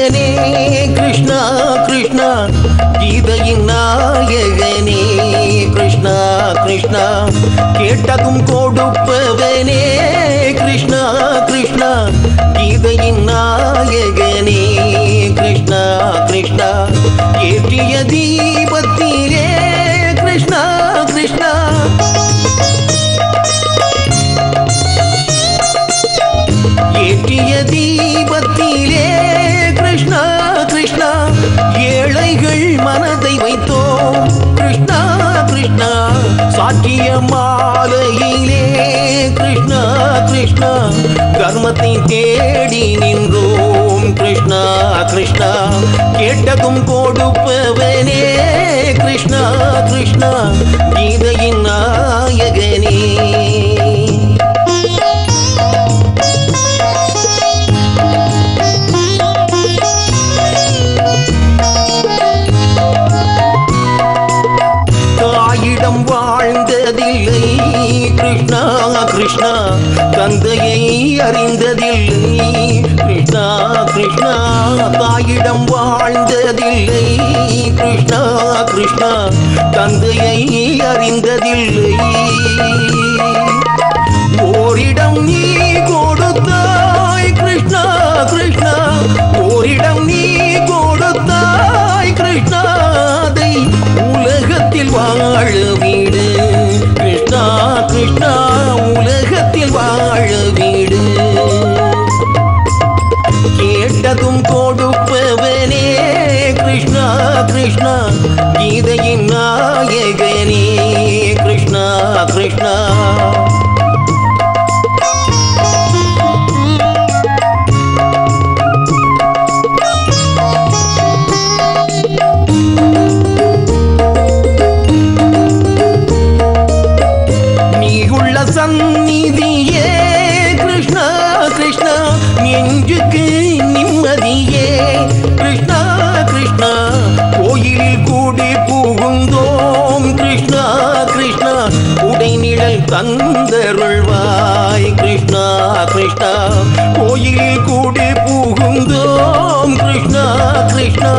நாயகனே கிருஷ்ணா கிருஷ்ணா கீதையின் நாயகனே கிருஷ்ணா கிருஷ்ணா கேட்டதும் கொடுப்பவனே கிருஷ்ணா கிருஷ்ணா கீதையின் நாயகனே கிருஷ்ணா கிருஷ்ணா ஏற்றிய தீபத்திலே கிருஷ்ணா கிருஷ்ணா ஏற்றிய தீபத்திலே கிருஷ்ணா கிருஷ்ணா ஏழைகள் மனதை வைத்தோம் கிருஷ்ணா கிருஷ்ணா சாற்றிய மாலையிலே கிருஷ்ணா கிருஷ்ணா தர்மத்தை தேடி நின்றோம் கிருஷ்ணா கிருஷ்ணா கேட்டதும் கொடுப்பவனே கிருஷ்ணா கிருஷ்ணா கீதையின் நாயகனே வாழ்ந்ததில்லை கிருஷ்ணா கிருஷ்ணா தந்தையை அறிந்ததில்லை கிருஷ்ணா கிருஷ்ணா தாயிடம் வாழ்ந்ததில்லை கிருஷ்ணா கிருஷ்ணா தந்தையை அறிந்ததில்லை ஓரிடம் நீ கொடுத்தாய் கிருஷ்ணா கிருஷ்ணா ஓரிடம் நீ கொடுத்தாய் கிருஷ்ணா அதை உலகத்தில் வாழ வீடு கிருஷ்ணா கிருஷ்ணா உலகத்தில் வாழ வீடு கேட்டதும் கொடுப்பவனே கிருஷ்ணா கிருஷ்ணா கீதையின் நாயகனே கிருஷ்ணா கிருஷ்ணா சந்நிதியே கிருஷ்ணா கிருஷ்ணா நெஞ்சுக்கு நிம்மதியே கிருஷ்ணா கிருஷ்ணா கோயிலில் கூடி புகுந்தோம் கிருஷ்ணா கிருஷ்ணா உடைநிழல் தந்தருள்வாய் கிருஷ்ணா கிருஷ்ணா கோயிலில் கூடி புகுந்தோம் கிருஷ்ணா கிருஷ்ணா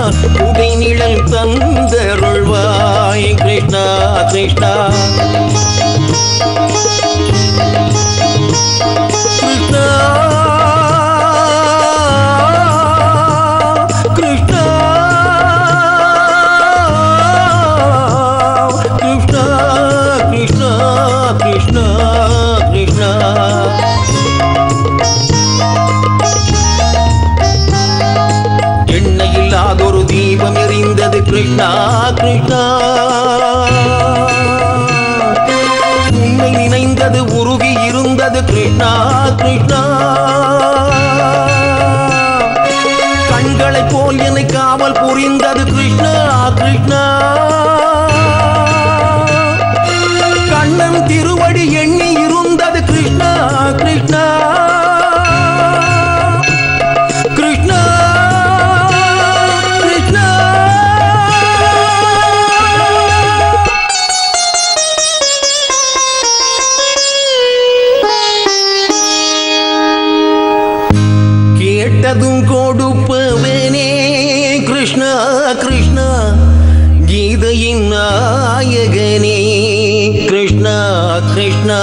உடைநிழல் தந்தருள்வாய் கிருஷ்ணா கிருஷ்ணா எண்ணெயில்லாதொரு தீபம் எரிந்தது கிருஷ்ணா கிருஷ்ணா உன்னை நினைந்தது உருகி இருந்தது கிருஷ்ணா கிருஷ்ணா கண்களைப் போல் என்னை காவல் புரிந்தது கிருஷ்ணா கிருஷ்ணா கண்ணன் திருவடி எண்ணி இருந்தது கிருஷ்ணா கிருஷ்ணா கிருஷ்ணா கிருஷ்ணா கேட்டதும் கொடுப்பவனே கிருஷ்ணா கிருஷ்ணா கீதையின் நாயகனே கிருஷ்ணா கிருஷ்ணா